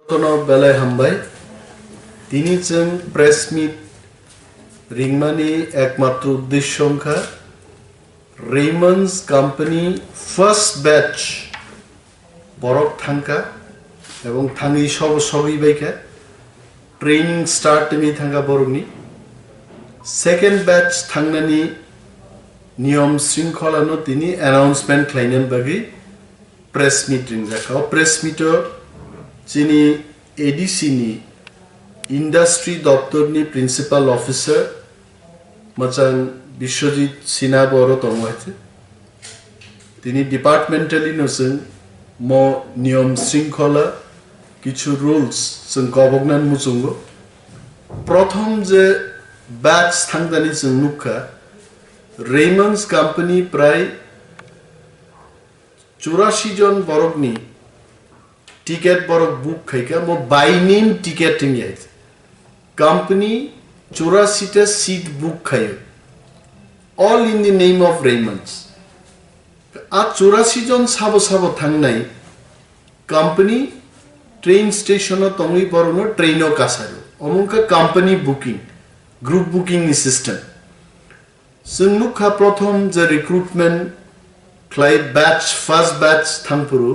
কোনো বেলায় হামবাই তিনি जों প্রেস মিট রিংমানি একমাত্র উদ্দেশ্য সংখ্যা রেইমন্ডস কোম্পানি ফার্স্ট ব্যাচ বরক থাঙ্কা এবং থাঙ্গি সবই বাইকা ট্রেনিং স্টার্ট নি থাঙ্গা বরকনি সেকেন্ড ব্যাচ থাंगनानि নিয়ম শৃঙ্খলানো তিনি অ্যানাউন্সমেন্ট খাইनान बागै প্রেস মিট रिंजाखा প্রেস মিটও যিনি এডিসি নি ইন্ডাস্ট্রি দপ্তরনি প্রিন্সিপাল অফিসার মচাং বিশ্বজিৎ সিনহা বড় তংমাইছে তিনি ডিপার্টমেন্টালি নসং ম নিয়ম শৃঙ্খলা কিছু রুলস जों গভর্নন মুচুঙ্গ প্রথম যে ব্যাচ থাंगदानि जों नुखा रेमंड्स কোম্পানি প্রায় 84 জন বরকনি টিকেট বরক বুক খাইকা মো বাই নেম টিকেটিং यायच কোম্পানি 84 টা সিট বুক খায় all in the name of Raymonds আ 84 জন সাবো থাंगनाय কোম্পানি ট্রেন স্টেশন তংই বরনো ট্রেনও কাসারো অমুকা company booking group booking system जों नुखा प्रथम जे रिक्रुटमेंट क्लाइ बैच फर्स्ट बैच थांपुरु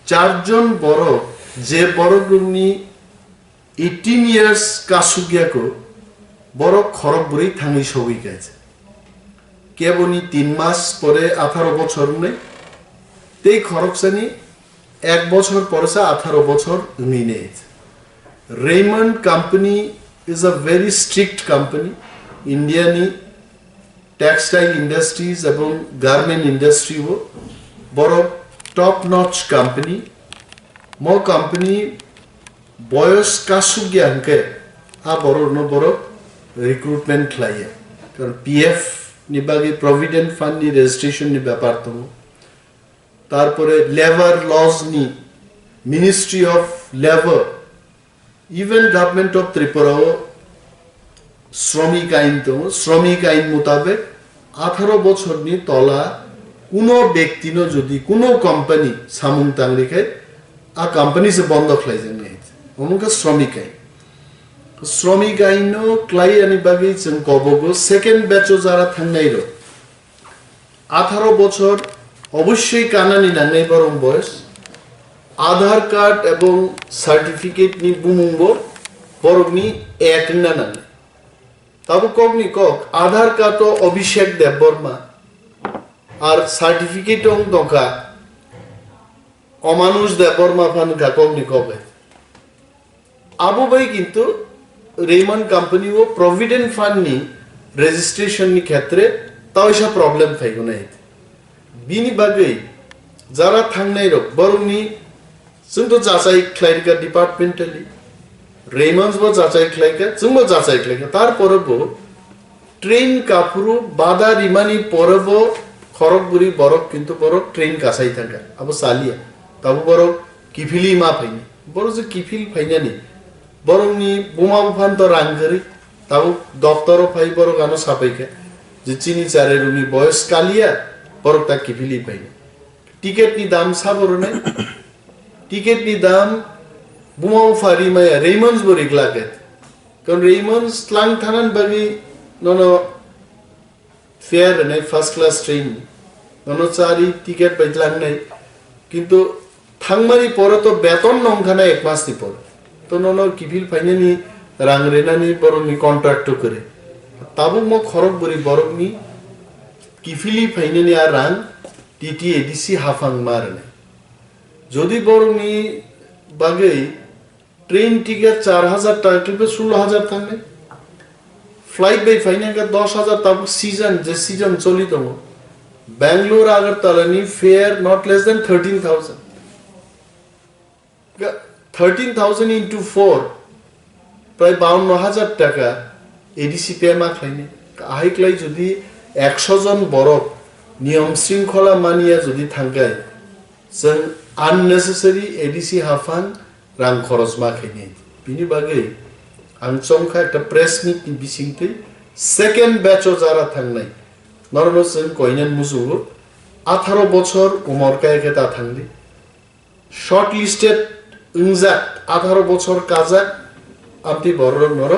चारजन बरो जे बरो ग्रुपनि 18 इयर्स कासुगियाको बरो खरक बुरै थांगि सबै गायছে केबनि 3 मास परे 18 বছর ने तेई खरकसानि 1 বছর পরেছে 18 বছর নিনে Raymond company is a very strict company इंडियानी টেক্সটাইল ইন্ডাস্ট্রিজ এবং গার্মেন্ট ইন্ডাস্ট্রি ও বড় টপ নচ কোম্পানি মো কোম্পানি বয়স কাসুগিয়ানকে আ বড় রিক্রুটমেন্ট লাইয়ে কারণ পিএফ নিবাগে প্রভিডেন্ট ফান্ড নি রেজিস্ট্রেশন নি ব্যাপার তো তারপরে লেবার লজ নি ministry of labour even government of Tripura শ্রমিক আইন মোতাবেক 18 বছর নি তলা কোনো ব্যক্তিনো যদি কোনো কোম্পানি সামুং তাংরিকে আ কোম্পানি সে বন্ধ খাইজেন নাই অমুকা শ্রমিক আইনো ক্লাই আনি বাগি जों কবগো সেকেন্ড ব্যাচও যারা থাंगनायरो 18 বছর অবশ্যই কানানি নাংনাই বরং বয়স আধার কার্ড এবং সার্টিফিকেট নি বুমুঙ্গ বরগনি এক না না तब कगनी कक आधार कार्ड तो अभिषेक देव बर्मा और सार्टिफिकेट दका अमानुष देव बर्मा फानका कगनी कगे आबो भाई किंतु रेमंड कंपनी वो प्रोविडेंट फंड नि रेजिस्ट्रेशन नि क्षेत्रे तावैसा प्रॉब्लम थाइगो नै बिनि बागै जारा थांनाय र बरनि जों तो जाचाय क्लारिका डिपार्टमेंटली रेमंड्स बो जाचाय खलायका जोंबो जाचाय खलायका तार परबो ट्रेन काफुरु बादा रिमानि परबो खरगबुरी बरक किंतु बरक ट्रेन कासाय थांगा आबो सालिया ताबो बरक किफिली मा फाइनि बरक जे किफिल फाइनानि बरकनि बुमा बुफान तो रांगरि ताबो दफ्तरो फाइ बरक आनो सापायका जे चिनि चारे रुनि बयस कालिया बरक ता किफिली फाइनि टिकेट नि दाम साबरो नै टिकेट नि दाम बुमाव फारि माया रेमंड्स बोरिक लागत कारण रेमंड्स लांग थानान बागि ननो फेयर नै फर्स्ट क्लास ट्रेन ननो चारि टिकेट बायलांग नै किंतु थांगमानि पर तो बेतन नंखाना एक मास नि पर तो ननो किफिल फाइनानि रां रेनानि बरनि कन्ट्राक्ट करे ताबो म खरक बोरि बरकनि किफिली फाइनानि आ रां टीटी एडीसी हाफांग मारने जदि बरनि बागै ट्रेन टिकेट 4000 टाका किंतु 16000 थांगे फ्लाइट बाय फाइनाल 10000 तब सीजन जे सीजन चली दो बेंगलोर अगरतला नि fair not less than 13000 into 4 प्राय 52000 टाका एडीसी पे मा खाइने हाइक्लाई जदि 100 जन बरक नियम शृंखला मानिया जदि थांगाय जों unnecessary एडीसी हाफान रां खरच मा खाइने बिनि बागै आं चंखा एक प्रेस मिट नि बिसिंगै सेकेंड बैचो जारा थांनाय नरनो जों कयनान मुजुगो 18 বছর उमर कायके ता थांदि शॉर्ट लिस्टेड इंजाक्ट 18 বছর কাজাক আপনি বড় নর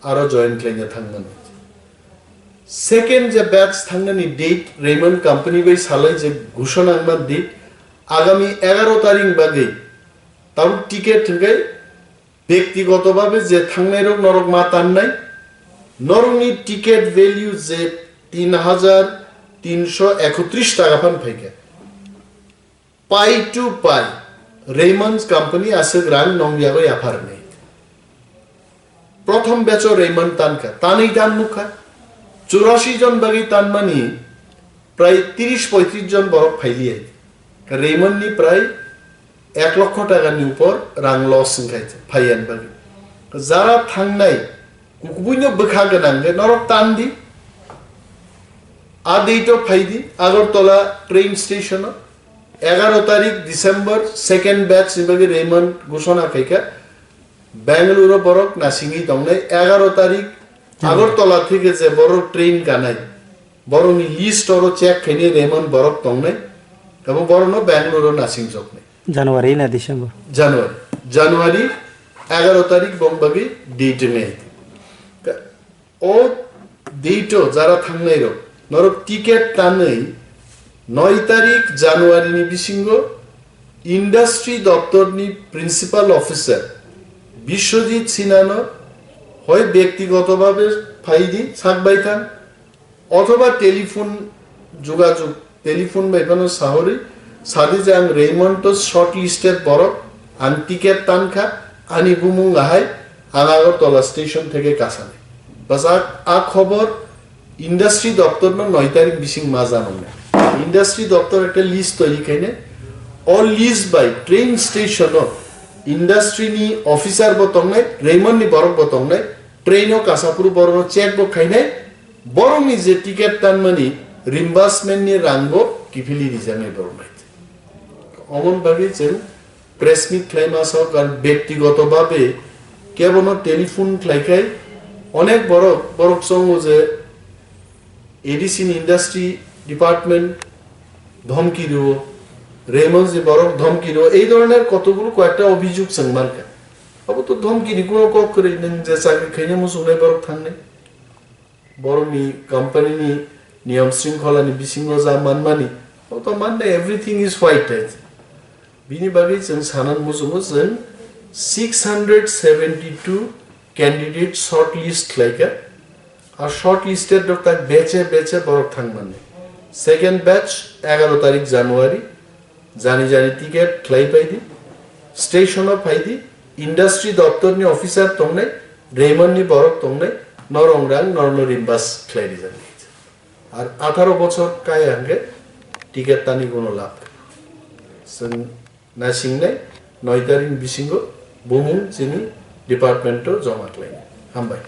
আরো জয়েন্ট লাইনে থাকবেন সেকেন্ড যে ব্যাচ থাকবেনি ডেট রেমন্ড কোম্পানি বাই সালাই যে ঘোষণা আনবার ডেট আগামী 11 তারিখ বাদে তাও টিকেট থেকে ব্যক্তিগতভাবে যে থাকনাই রোগ নরক মা তার নাই নরংনি টিকেট ভ্যালু যে 3,331 টাকা ফান ফাইকে পাই টু পাই রেমন্ডস কোম্পানি আছে গ্রান নংয়াগো আফার নেই প্রথম ব্যাচ রেমন্ড তানকা তানেই টান মুখা 84 জন বাগি তান মানি প্রায় 30-35 জন বরফ ফাইলিয়ে রেমন্ড নি প্রায় 1 লক্ষ টাকা নি উপর রাং লস খাইছে ফাইয়ান বাগি যারা থাংনাই কুকুবুইনো বখা গনাঙ্গে নরক টান দি আদেইটো ফাইদি আগরতলা ট্রেন স্টেশন 11 তারিখ ডিসেম্বর সেকেন্ড ব্যাচ নিবাগে রেমন্ড ঘোষণা খাইকা বেঙ্গালুরু বরক নাসিঙ্গি দংনাই 11 তারিখ আগরতলা থেকে যে বড় ট্রেন কানাই বড় নি লিস্ট অর চেক খাইনি রেমন্ড বরক দংনাই এবং বড় নো বেঙ্গালুরু নাসিং জক নাই জানুয়ারি না ডিসেম্বর জানুয়ারি 11 তারিখ বংবাগি ডেট নেই ও ডেটো যারা থাংনাই রো নরক টিকেট টানেই 9 তারিখ জানুয়ারি নি বিসিঙ্গ ইন্ডাস্ট্রি দপ্তর নি প্রিন্সিপাল অফিসার বিশ্বজিৎ সিনানো হয় ব্যক্তিগতভাবে ফাইদি সাকবাইতান অথবা টেলিফোন যোগাযোগ টেলিফোন বাইপানো সাহরি সাদি জাং রেমন্ড শর্ট লিস্টেড বরক আন টিকেট টানখা আনি বুমুং আহাই আগরতলা স্টেশন থেকে কাছানে বাস আ খবর ইন্ডাস্ট্রি দপ্তর 9 তারিখ বিসিং মা জানো না ইন্ডাস্ট্রি দপ্তর একটা লিস্ট তৈরি খাইনে অল লিস্ট বাই ট্রেন স্টেশন ইন্ডাস্ট্রি নি অফিসার বতং নাই রেমন্ড নি বরক বতং নাই ট্রেনও কাসাপুর বড় চেক বক খাইনে বরং নি যে টিকেট টান মানি রিম্বার্সমেন্ট নি রাঙ্গো কিফিলি রিজামে বরং নাই অমন ভাবে যেন প্রেস মিট ক্লাইমাস হোক আর ব্যক্তিগতভাবে কেবল টেলিফোন ক্লাইকাই অনেক বড় বড় সঙ্গ যে এডিসিন ইন্ডাস্ট্রি ডিপার্টমেন্ট ধমকি দিব রেমন্ড যে বড় ধমকি দিব এই ধরনের কতগুলো কয়েকটা অভিযোগ সংমানকা আবু তো ধমকি নি কোনো কক করে নেন যে চাকরি খাইনে মুসুনে বড় থাকনে বড় নি কোম্পানি নি নিয়ম শৃঙ্খলা নি বিসিঙ্গ যা মানমানি ও তো মানে এভরিথিং ইজ হোয়াইট আছে বিনি বাগै जों सानन मुजुमो जों 672 कैंडिडेट शॉर्ट लिस्ट लाइका और शॉर्ट लिस्टेड डॉक्टर बेचे बरक थांग माने सेकेंड बैच 11 तारीख जनवरी जानी टिकेट क्लाई पाइदी स्टेशन ऑफ फाइदी इंडस्ट्री दफ्तर नि ऑफिसर तंगने रेमंड नि बरक तंगने नरंगरांग नरनरिम्बास क्लाइदी जानी और 18 বছর काय आंगे टिकेट तानी कोनो लाभ जों नासिंगनाय 9 तारिख बिसिंगो बुमुं जिनि डिपार्टमेंटो जमा क्लाइने हामबाय।